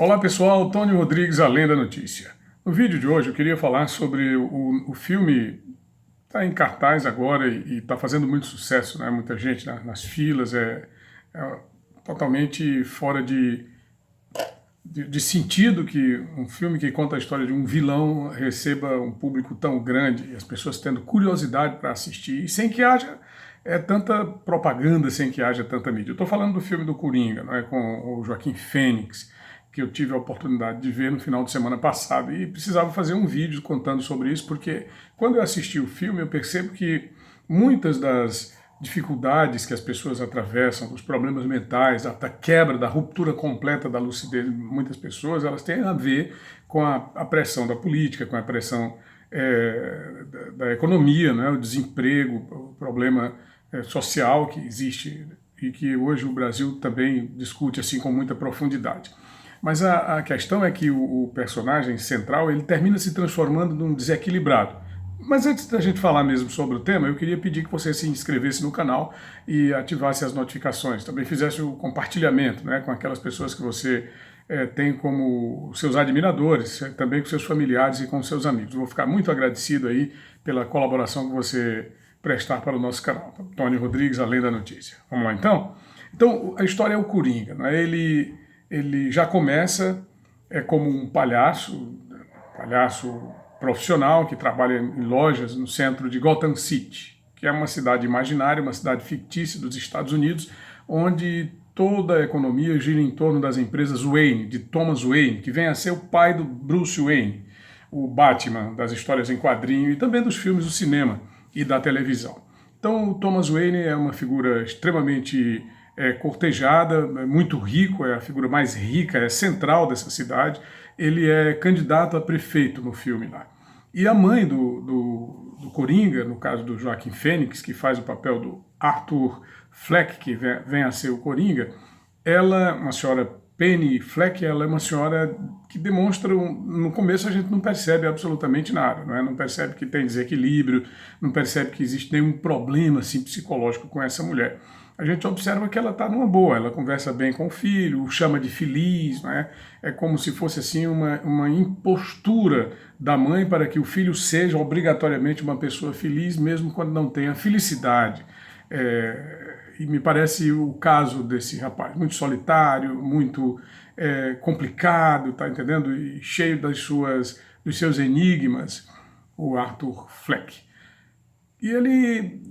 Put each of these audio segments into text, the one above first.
Olá pessoal, Tony Rodrigues, Além da Notícia. No vídeo de hoje eu queria falar sobre o filme está em cartaz agora e está fazendo muito sucesso, né? Muita gente nas filas, é totalmente fora de sentido que um filme que conta a história de um vilão receba um público tão grande e as pessoas tendo curiosidade para assistir, e sem que haja tanta propaganda, sem que haja tanta mídia. Eu estou falando do filme do Coringa, não é, com o Joaquim Fênix, que eu tive a oportunidade de ver no final de semana passado e precisava fazer um vídeo contando sobre isso, porque quando eu assisti o filme eu percebo que muitas das dificuldades que as pessoas atravessam, dos problemas mentais, da quebra, da ruptura completa da lucidez de muitas pessoas, elas têm a ver com a pressão da política, com a pressão da economia, né, o desemprego, o problema social que existe e que hoje o Brasil também discute assim com muita profundidade. Mas a questão é que o personagem central ele termina se transformando num desequilibrado. Mas antes da gente falar mesmo sobre o tema, eu queria pedir que você se inscrevesse no canal e ativasse as notificações. Também fizesse o compartilhamento, né, com aquelas pessoas que você tem como seus admiradores, também com seus familiares e com seus amigos. Eu vou ficar muito agradecido aí pela colaboração que você prestar para o nosso canal. Tony Rodrigues, Além da Notícia. Vamos lá então? Então, a história é o Coringa, né? Ele já começa como um palhaço profissional que trabalha em lojas no centro de Gotham City, que é uma cidade imaginária, uma cidade fictícia dos Estados Unidos, onde toda a economia gira em torno das empresas Wayne, de Thomas Wayne, que vem a ser o pai do Bruce Wayne, o Batman das histórias em quadrinho e também dos filmes do cinema e da televisão. Então, o Thomas Wayne é uma figura extremamente cortejada, muito rico, é a figura mais rica, é central dessa cidade. Ele é candidato a prefeito no filme lá. E a mãe do Coringa, no caso do Joaquim Fênix, que faz o papel do Arthur Fleck, que vem a ser o Coringa, ela, uma senhora Penny Fleck, ela é uma senhora que demonstra, no começo a gente não percebe absolutamente nada, não é? Não percebe que tem desequilíbrio, não percebe que existe nenhum problema assim, psicológico com essa mulher. A gente observa que ela está numa boa, ela conversa bem com o filho, o chama de feliz, né? É como se fosse assim uma impostura da mãe para que o filho seja obrigatoriamente uma pessoa feliz, mesmo quando não tenha felicidade. E me parece o caso desse rapaz, muito solitário, muito complicado, tá entendendo? E cheio dos seus enigmas, o Arthur Fleck. E ele,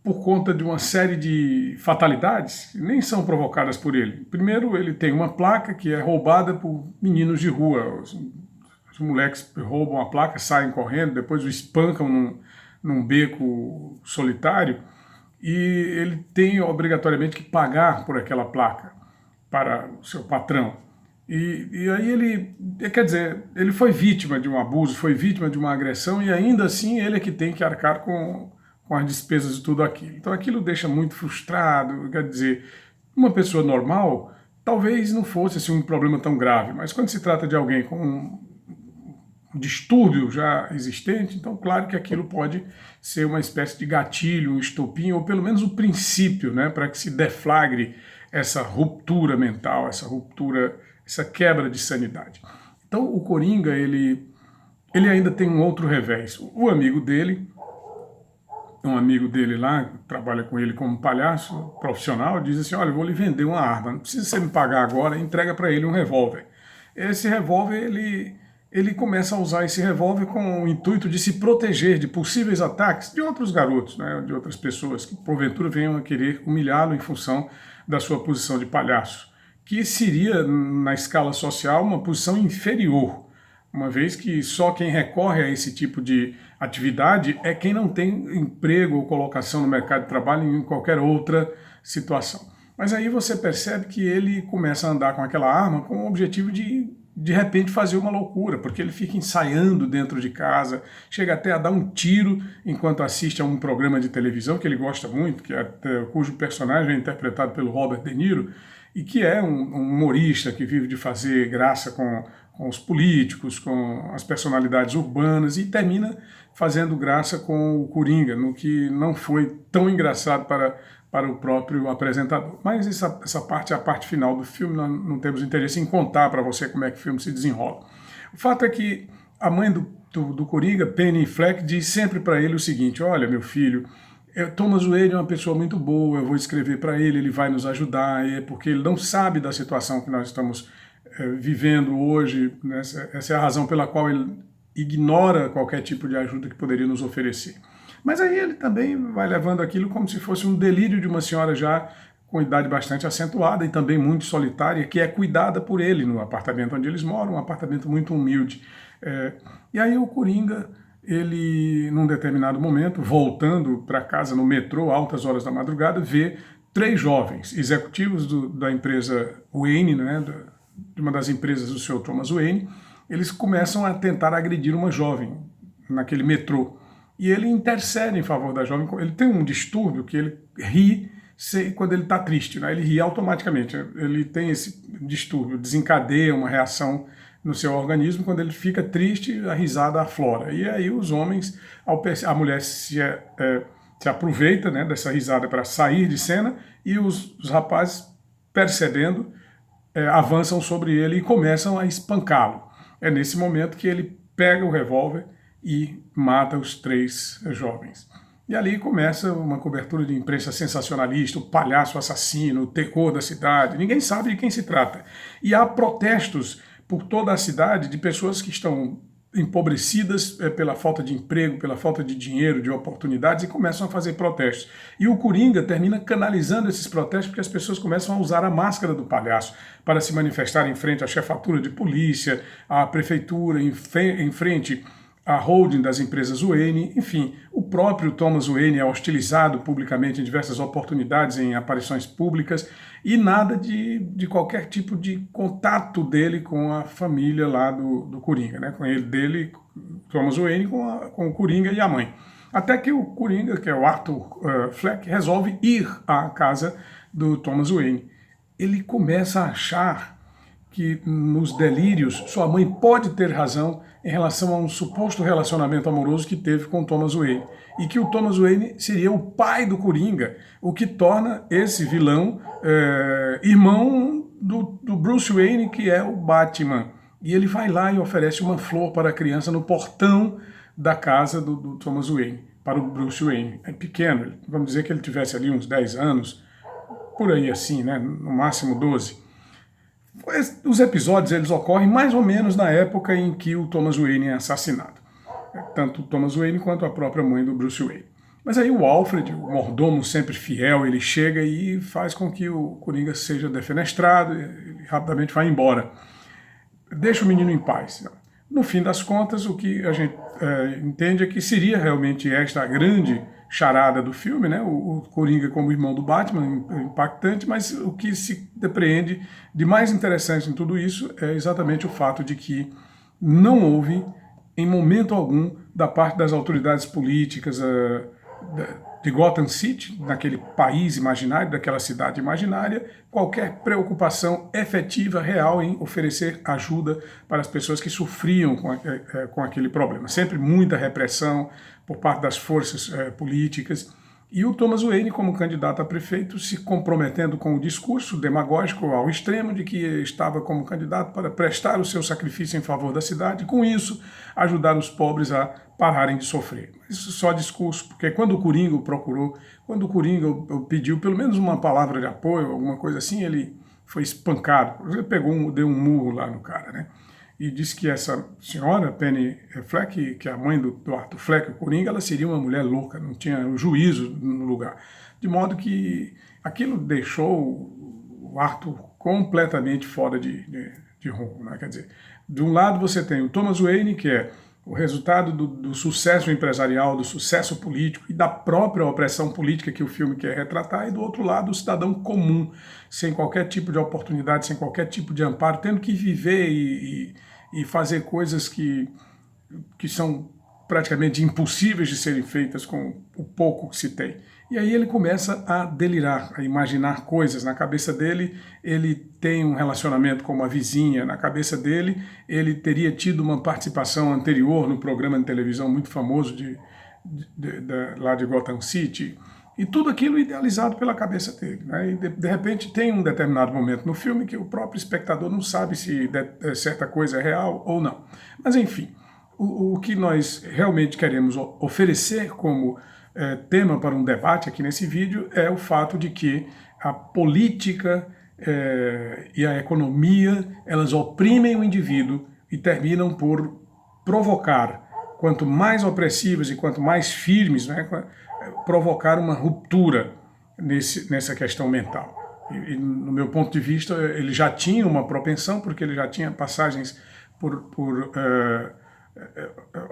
por conta de uma série de fatalidades que nem são provocadas por ele. Primeiro, ele tem uma placa que é roubada por meninos de rua. Os moleques roubam a placa, saem correndo, depois o espancam num beco solitário e ele tem obrigatoriamente que pagar por aquela placa para o seu patrão. E aí ele, quer dizer, ele foi vítima de um abuso, foi vítima de uma agressão e ainda assim ele é que tem que arcar com as despesas de tudo aquilo. Então aquilo deixa muito frustrado, quer dizer, uma pessoa normal talvez não fosse assim, um problema tão grave, mas quando se trata de alguém com um distúrbio já existente, então claro que aquilo pode ser uma espécie de gatilho, um estopim, ou pelo menos o princípio, né, para que se deflagre essa ruptura mental, essa ruptura, essa quebra de sanidade. Então o Coringa, ele ainda tem um outro revés. O amigo dele, um amigo dele lá, que trabalha com ele como palhaço profissional, diz assim, olha, eu vou lhe vender uma arma, não precisa você me pagar agora, entrega para ele um revólver. Esse revólver, ele começa a usar esse revólver com o intuito de se proteger de possíveis ataques de outros garotos, né, de outras pessoas que porventura venham a querer humilhá-lo em função da sua posição de palhaço, que seria, na escala social, uma posição inferior, uma vez que só quem recorre a esse tipo de atividade é quem não tem emprego ou colocação no mercado de trabalho em qualquer outra situação. Mas aí você percebe que ele começa a andar com aquela arma com o objetivo de repente fazer uma loucura, porque ele fica ensaiando dentro de casa, chega até a dar um tiro enquanto assiste a um programa de televisão que ele gosta muito, cujo personagem é interpretado pelo Robert De Niro, e que é um humorista que vive de fazer graça com os políticos, com as personalidades urbanas, e termina fazendo graça com o Coringa, no que não foi tão engraçado para para o próprio apresentador. Mas essa parte é a parte final do filme, nós não temos interesse em contar para você como é que o filme se desenrola. O fato é que a mãe do Coringa, Penny Fleck, diz sempre para ele o seguinte: olha, meu filho, Thomas Wayne é uma pessoa muito boa, eu vou escrever para ele, ele vai nos ajudar, porque ele não sabe da situação que nós estamos vivendo hoje, né? Essa é a razão pela qual ele ignora qualquer tipo de ajuda que poderia nos oferecer. Mas aí ele também vai levando aquilo como se fosse um delírio de uma senhora já com idade bastante acentuada e também muito solitária, que é cuidada por ele no apartamento onde eles moram, um apartamento muito humilde. E aí o Coringa, ele, num determinado momento, voltando para casa no metrô, altas horas da madrugada, vê 3 jovens executivos da empresa Wayne, né, de uma das empresas do seu Thomas Wayne. Eles começam a tentar agredir uma jovem naquele metrô. E ele intercede em favor da jovem. Ele tem um distúrbio que ele ri quando ele está triste, né? Ele ri automaticamente. Ele tem esse distúrbio, desencadeia uma reação no seu organismo. Quando ele fica triste, a risada aflora. E aí os homens, a mulher se aproveita, né, dessa risada para sair de cena, e os rapazes, percebendo, avançam sobre ele e começam a espancá-lo. É nesse momento que ele pega o revólver e mata os 3 jovens. E ali começa uma cobertura de imprensa sensacionalista, o palhaço assassino, o terror da cidade, ninguém sabe de quem se trata. E há protestos por toda a cidade de pessoas que estão empobrecidas pela falta de emprego, pela falta de dinheiro, de oportunidades, e começam a fazer protestos. E o Coringa termina canalizando esses protestos porque as pessoas começam a usar a máscara do palhaço para se manifestar em frente à chefatura de polícia, à prefeitura, em frente à holding das empresas Wayne. Enfim, o próprio Thomas Wayne é hostilizado publicamente em diversas oportunidades, em aparições públicas, e nada de qualquer tipo de contato dele com a família lá do Coringa, né? Com ele, Thomas Wayne, com o Coringa e a mãe. Até que o Coringa, que é o Arthur Fleck, resolve ir à casa do Thomas Wayne. Ele começa a achar que nos delírios sua mãe pode ter razão em relação a um suposto relacionamento amoroso que teve com Thomas Wayne, e que o Thomas Wayne seria o pai do Coringa, o que torna esse vilão irmão do Bruce Wayne, que é o Batman. E ele vai lá e oferece uma flor para a criança no portão da casa do Thomas Wayne, para o Bruce Wayne. É pequeno, vamos dizer que ele tivesse ali uns 10 anos, por aí assim, né? No máximo 12. Os episódios eles ocorrem mais ou menos na época em que o Thomas Wayne é assassinado. Tanto o Thomas Wayne quanto a própria mãe do Bruce Wayne. Mas aí o Alfred, o mordomo sempre fiel, ele chega e faz com que o Coringa seja defenestrado, ele rapidamente vai embora. Deixa o menino em paz. No fim das contas, o que a gente entende é que seria realmente esta a grande charada do filme, né? O Coringa como irmão do Batman, impactante, mas o que se depreende de mais interessante em tudo isso é exatamente o fato de que não houve, em momento algum, da parte das autoridades políticas de Gotham City, naquele país imaginário, daquela cidade imaginária, qualquer preocupação efetiva, real, em oferecer ajuda para as pessoas que sofriam com aquele problema. Sempre muita repressão por parte das forças políticas. E o Thomas Wayne, como candidato a prefeito, se comprometendo com o discurso demagógico ao extremo de que estava como candidato para prestar o seu sacrifício em favor da cidade, e com isso ajudar os pobres a pararem de sofrer. Isso só discurso, porque quando o Coringa o procurou, quando o Coringa pediu pelo menos uma palavra de apoio, alguma coisa assim, ele foi espancado. Ele deu um murro lá no cara, né? E disse que essa senhora, Penny Fleck, que é a mãe do Arthur Fleck, o Coringa, ela seria uma mulher louca, não tinha juízo no lugar. De modo que aquilo deixou o Arthur completamente fora de rumo, né? Quer dizer, de um lado você tem o Thomas Wayne, que é o resultado do sucesso empresarial, do sucesso político e da própria opressão política que o filme quer retratar, e do outro lado o cidadão comum, sem qualquer tipo de oportunidade, sem qualquer tipo de amparo, tendo que viver e fazer coisas que são praticamente impossíveis de serem feitas com o pouco que se tem. E aí ele começa a delirar, a imaginar coisas. Na cabeça dele, ele tem um relacionamento com uma vizinha. Na cabeça dele, ele teria tido uma participação anterior no programa de televisão muito famoso lá de Gotham City. E tudo aquilo idealizado pela cabeça dele, né? E de repente tem um determinado momento no filme que o próprio espectador não sabe se certa coisa é real ou não. Mas enfim, o que nós realmente queremos oferecer como tema para um debate aqui nesse vídeo é o fato de que a política e a economia, elas oprimem o indivíduo e terminam por provocar, quanto mais opressivas e quanto mais firmes, né, provocar uma ruptura nessa questão mental. E, no meu ponto de vista, ele já tinha uma propensão, porque ele já tinha passagens por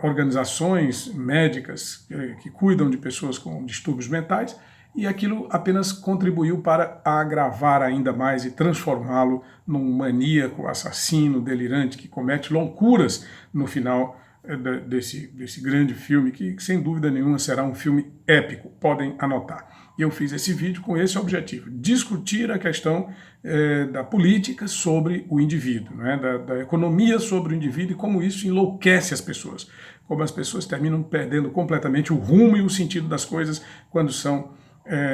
organizações médicas que cuidam de pessoas com distúrbios mentais, e aquilo apenas contribuiu para agravar ainda mais e transformá-lo num maníaco, assassino, delirante, que comete loucuras no final desse grande filme, que sem dúvida nenhuma será um filme épico, podem anotar. E eu fiz esse vídeo com esse objetivo, discutir a questão da política sobre o indivíduo, né, da economia sobre o indivíduo e como isso enlouquece as pessoas, como as pessoas terminam perdendo completamente o rumo e o sentido das coisas quando são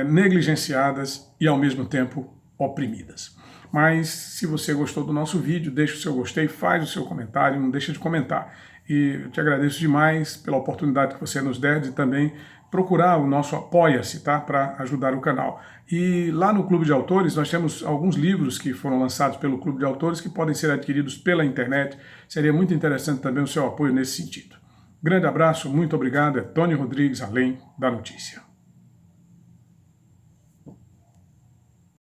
negligenciadas e ao mesmo tempo oprimidas. Mas se você gostou do nosso vídeo, deixa o seu gostei, faz o seu comentário, não deixa de comentar. E eu te agradeço demais pela oportunidade que você nos der de também procurar o nosso Apoia-se, tá? Para ajudar o canal. E lá no Clube de Autores nós temos alguns livros que foram lançados pelo Clube de Autores que podem ser adquiridos pela internet. Seria muito interessante também o seu apoio nesse sentido. Grande abraço, muito obrigado. É Tony Rodrigues, Além da Notícia.